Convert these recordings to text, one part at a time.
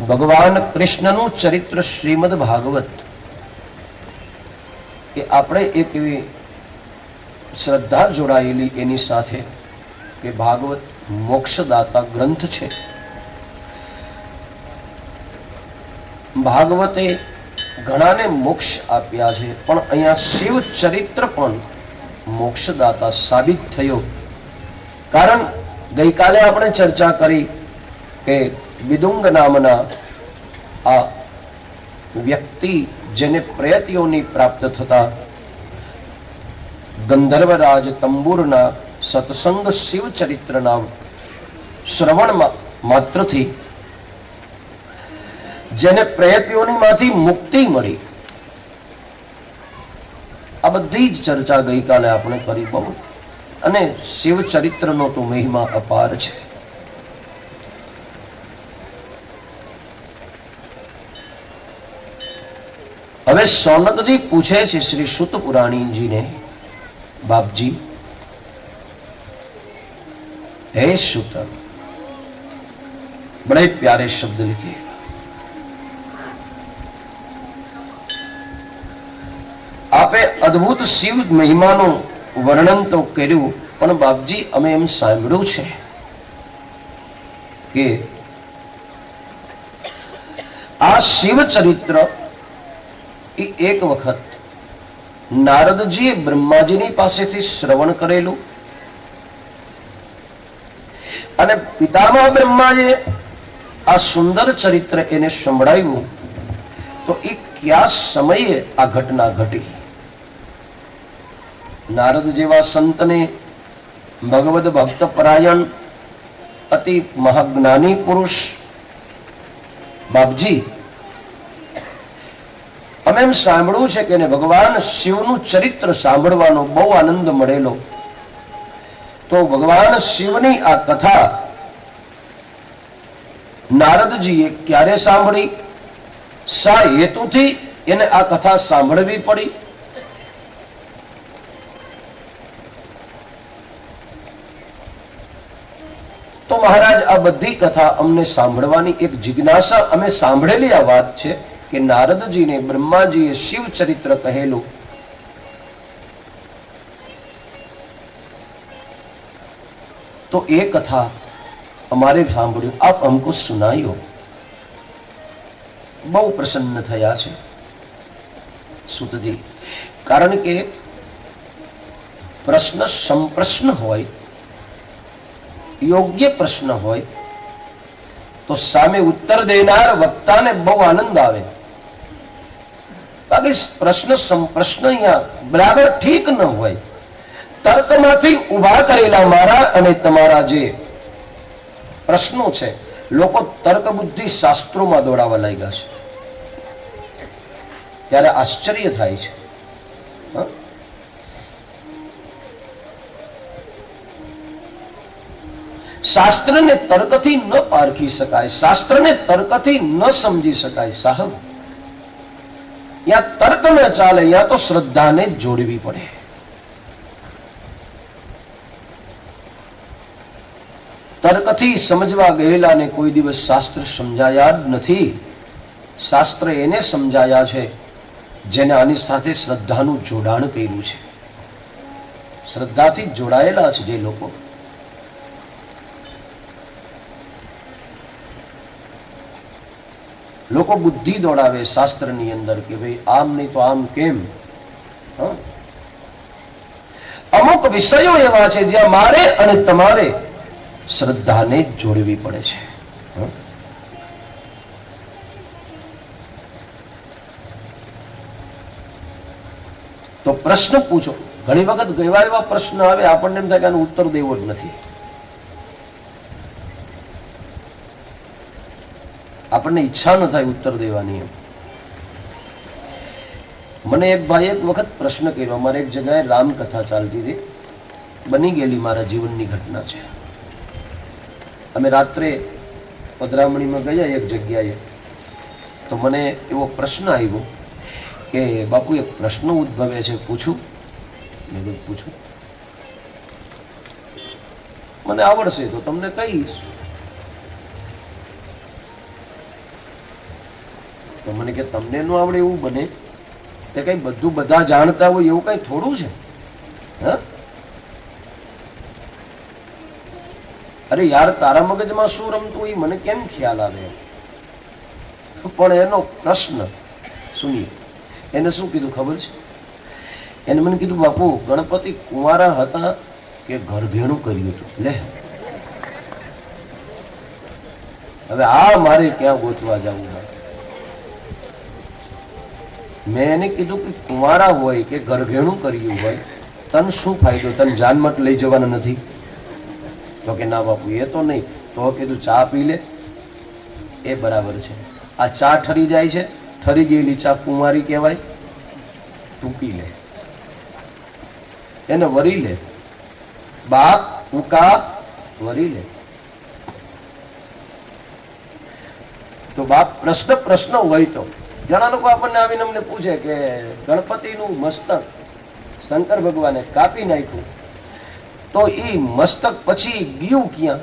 ભગવાન કૃષ્ણનું ચરિત્ર શ્રીમદ ભાગવત એ આપણે એક એવી શ્રદ્ધા જોડાયેલી એની સાથે કે ભાગવત મોક્ષદાતા ગ્રંથ છે. ભાગવતે ઘણાને મોક્ષ આપ્યા છે, પણ અહીંયા શિવ ચરિત્ર પણ મોક્ષદાતા સાબિત થયો. કારણ ગઈકાલે આપણે ચર્ચા કરી કે વિદુંગ નામના આ વ્યક્તિ જેને પ્રેતયોની પ્રાપ્ત થતા ગંધર્વરાજ તંબુરના સત્સંગ શિવ ચરિત્રના શ્રવણ માત્રથી જેને પ્રેતયોનીમાંથી મુક્તિ મળી. આ બધી જ ચર્ચા ગઈકાલે આપણે કરી બહુ. અને શિવ ચરિત્રનો તો મહિમા અપાર છે. હવે સોનકજી પૂછે છે શ્રી સુત પુરાણીજીને, બાપજી હે સુત, बड़े प्यारे शब्द लिखे. आपे अद्भुत शिव महिमाનું વર્ણન તો કર્યું, પણ બાપજી અમે એમ સાંભળ્યું છે કે આ શિવ ચરિત્ર એ એક વખત નારદજીએ બ્રહ્માજીની પાસેથી શ્રવણ કરેલું અને પિતામહ બ્રહ્માજીએ આ સુંદર ચરિત્ર એને સંભળાવ્યું. તો એ કયા સમયે આ ઘટના ઘટી? નારદ જેવા સંતને, ભગવદ ભક્ત પરાયણ અતિ મહાજ્ઞાની પુરુષ બાપજી, અમે એમ સાંભળ્યું છે કે ભગવાન શિવનું ચરિત્ર સાંભળવાનો બહુ આનંદ મળેલો. તો ભગવાન શિવની આ કથા નારદજીએ ક્યારે સાંભળી? શા હેતુથી એને આ કથા સાંભળવી પડી? તો મહારાજ આ બધી કથા અમને સાંભળવાની એક જિજ્ઞાસા, અમે સાંભળેલી આ વાત છે કે નારદજીને બ્રહ્માજીએ શિવ ચરિત્ર કહેલું. તો એ કથા અમારે સાંભળ્યું, આપ हमको સુનાયો. બહુ પ્રસન્ન થયા છે સુતજી. કારણ કે પ્રશ્ન સંપ્રશ્ન હોય, યોગ્ય પ્રશ્ન હોય તો સામે ઉત્તર દેનાર વક્તાને બહુ આનંદ આવે. બાકી પ્રશ્ન સંપ્રશ્ન અહીંયા બરાબર ઠીક ન હોય. તર્કમાંથી ઉભા કરેલા મારા અને તમારા જે પ્રશ્નો છે, લોકો તર્ક બુદ્ધિ શાસ્ત્રોમાં દોડાવા લાગ્યા છે, ત્યારે આશ્ચર્ય થાય છે. શાસ્ત્રને તર્કથી ન પારખી શકાય, શાસ્ત્રને તર્કથી ન સમજી શકાય. સાહેબ, યા તર્ક ન ચાલે, યા તો શ્રદ્ધાને જોડવી પડે. તર્કથી સમજવા ગયેલાને કોઈ દિવસ શાસ્ત્ર સમજાયા જ નથી. શાસ્ત્ર એને સમજાયા છે જેને આની સાથે શ્રદ્ધાનું જોડાણ કર્યું છે. શ્રદ્ધાથી જોડાયેલા છે જે લોકો. લોકો બુદ્ધિ દોડાવે શાસ્ત્રની અંદર કે ભાઈ આમ નહીં તો આમ કેમ. અમુક વિષયો એવા છે જ્યાં મારે અને તમારે શ્રદ્ધાને જોડવી પડે છે. તો પ્રશ્ન પૂછો. ઘણી વખત એવા એવા પ્રશ્ન આવે આપણને એમ થાય કે આનો ઉત્તર દેવો જ નથી. આપણને ઈચ્છા ન થાય ઉત્તર દેવાની. મને એક ભાઈ એક વખત પ્રશ્ન કર્યો. અમારે એક જગ્યાએ રામકથા ચાલતી હતી, બની ગયેલી મારા જીવનની ઘટના છે. અમે રાત્રે પધરામણીમાં ગયા એક જગ્યાએ, તો મને એવો પ્રશ્ન આવ્યો કે બાપુ એક પ્રશ્ન ઉદ્ભવે છે, પૂછું? મેં પૂછું. મને આવડશે તો તમને કહીશ. તો મને કે તમને ન આવડે એવું બને તે કઈ બધું બધા જાણતા હોય એવું કઈ થોડું છે? હા, અરે યાર, તારા મગજમાં શું રમતું હોય મને કેમ ખ્યાલ આવે? પણ એનો પ્રશ્ન સુનીએ. એને શું કીધું ખબર છે? એને મને કીધું, બાપુ ગણપતિ કુંવારા હતા કે ઘરભેણું કર્યું હતું? લે, હવે આ મારે ક્યાં ગોતવા જવું? મેં એને કીધું કે કુંવારા હોય કે ઘરભેણું કર્યું હોય, તને શું ફાયદો? તને જાનમટ લઈ જવાના નથી? તો કે ના બાપુ, એ તો નહીં. તો કીધું ચા પી લે, એ બરાબર છે. આ ચા ઠરી જાય છે, ઠરી ગયેલી ચા કુંવારી કહેવાય. તું પી લે, એને વરી લે. બાપ ઉકા વરી લે. તો બાપ પ્રશ્ન હોય તો ઘણા લોકો આપણને આવીને અમને પૂછે કે ગણપતિનું મસ્તક શંકર ભગવાને કાપી નાખ્યું, તો એ મસ્તક પછી ગયું ક્યાં?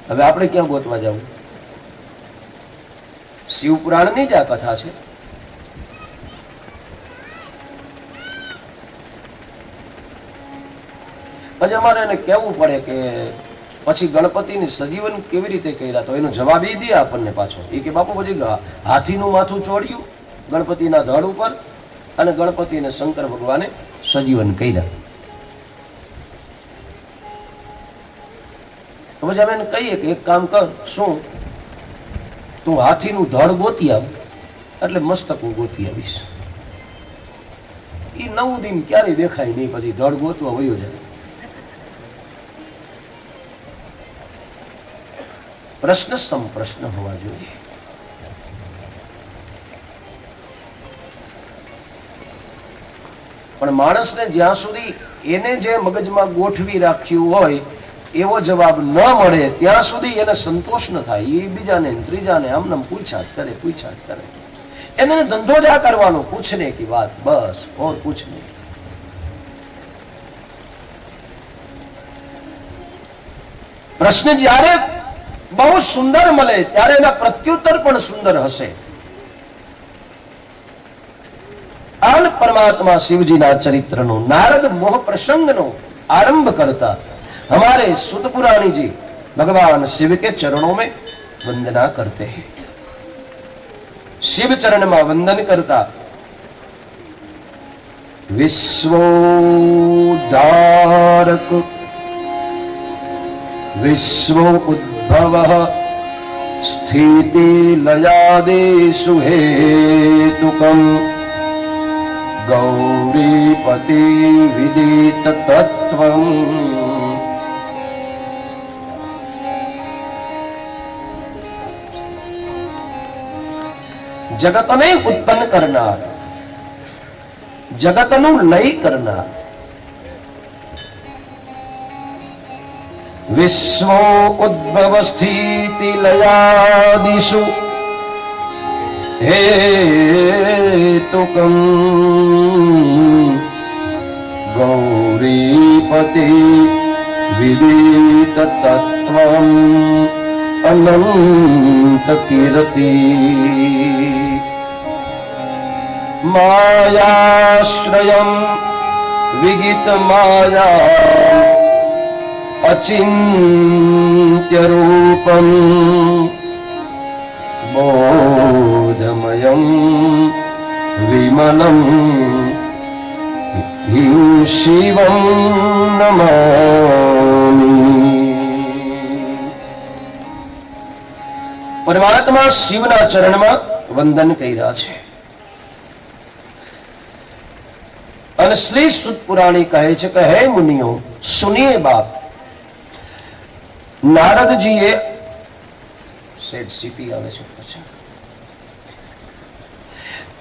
હવે આપણે ક્યાં ગોતવા જવું? શિવપુરાણની જ આ કથા છે. પછી અમારે એને કહેવું પડે કે પછી ગણપતિની સજીવન કેવી રીતે કર્યા? તો એનો જવાબ એ દે આપણને પાછો. એ કે બાપુ પછી હાથીનું માથું ચોડ્યું ગણપતિના ધડ ઉપર અને ગણપતિને શંકર ભગવાને સજીવન કર્યા. તો પછી અમે એને કહીએ કે એક કામ કર, શું? તું હાથીનું ધડ ગોતી આવ એટલે મસ્તક હું ગોતી આવીશ. એ 9 દિન ક્યારેય દેખાય નહીં, પછી ધડ ગોતવા વયો જાય. પ્રશ્ન સંપ્રશ્ન હોવા જોઈએ. પણ માણસને જ્યાં સુધી એને જે મગજમાં ગોઠવી રાખ્યું હોય એવો જવાબ ન મળે ત્યાં સુધી એને સંતોષ ન થાય. એ બીજાને ત્રીજાને આમને પૂછા જ કરે. એને ધંધો જ આ કરવાનો, પૂછને કી વાત, બસ, ઓર કુછ નહીં. પ્રશ્ન જ્યારે બહુ સુંદર મળે ત્યારે એના પ્રત્યુત્તર પણ સુંદર હશે. આન પરમાत्मा शिवजीના ચરિત્રનો नारद मोह प्रसंगનો आरंभ करता हमारे सुत पुराणी जी भगवान शिव के चरणों में वंदना करते हैं. शिव चरण में वंदन करता विश्वोद्धारक विश्व उद्भव स्थिति लयादेषु हेतुकम् गौरीपति विदित तत्वम्. જગતને ઉત્પન્ન કરનાર, જગતનું લય કરનાર, વિશ્વ ઉદ્ભવ સ્થિતિ લયાદિષુ हेतुकम् गौरीपति विदित तत्वम् अनंत कीर्ति मायाश्रयम् विगित माया अचिन्त्य रूपम् बोधमयम् विमलम् शिवम् नमामि. પરમાત્મા શિવના ચરણમાં વંદન કર્યા છે. અને શ્રી સુત પુરાણી કહે છે કે હે મુનિઓ, સુનિએ બાપ, નારદજીએ सेठ सीपी आवे છે.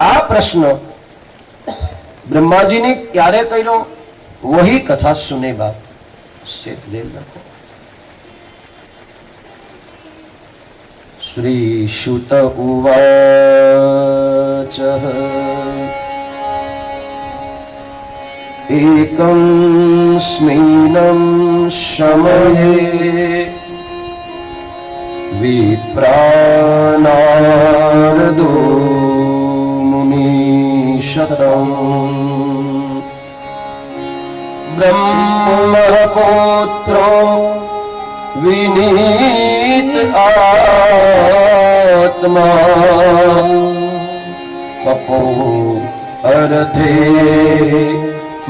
આ પ્રશ્ન ब्रह्मा जी ने क्यारे કર્યો? वही कथा सुने बाप. सेठ देल रखो. श्री शुत उवाच एकस्मिन् समये विप्रानारदो मुनिशतम् ब्रह्मपुत्रो विनीत आत्मा तपो अर्थे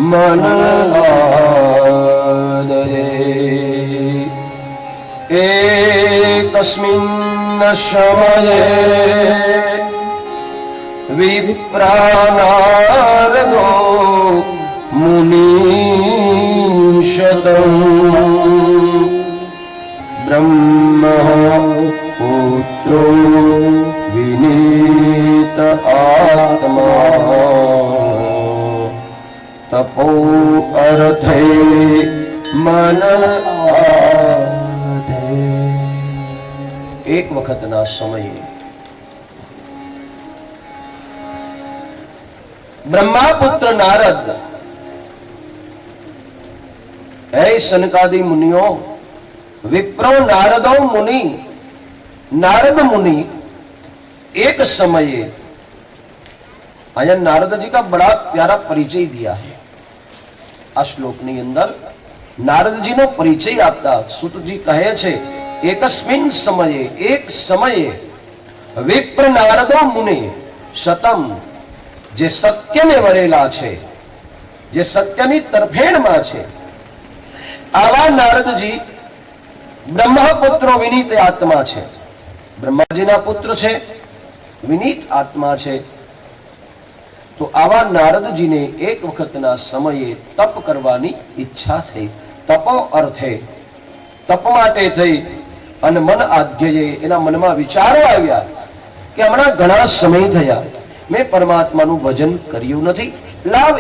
मन आदरे एकस्मिन् समये विप्रानारदो मुनिशतम् ब्रह्मपुत्रो विनीत आत्मा तपो अर्थे मन आधे। एक वखतना समये ब्रह्मापुत्र नारद, हे सनकादि मुनियों, विप्रो नारदो मुनि, नारद मुनि एक समये, आया नारद जी का बड़ा प्यारा परिचय दिया है आ श्लोकनी अंदर। नारद जी नो परिचय आपता सुत जी कहे छे एकस्मिन् समये, एक समये विप्र नारदो मुनि शतम, जे सत्यने वरेला छे, जे सत्यनी તરફેણમાં છે, આવા નારદજી બ્રહ્મપુત્રો વિનીત આત્મા છે, બ્રહ્માજીના પુત્ર છે, વિનીત આત્મા છે। તો આવા નારદજીને એક વખતના સમયે તપ કરવાની ઈચ્છા થઈ। તપો અર્થે, તપ માટે થઈ અને મન આધ્યયે એના મનમાં વિચારો આવ્યા કે હમણાં ઘણા સમય થયા મેં પરમાત્માનું ભજન કર્યું નથી, લાવ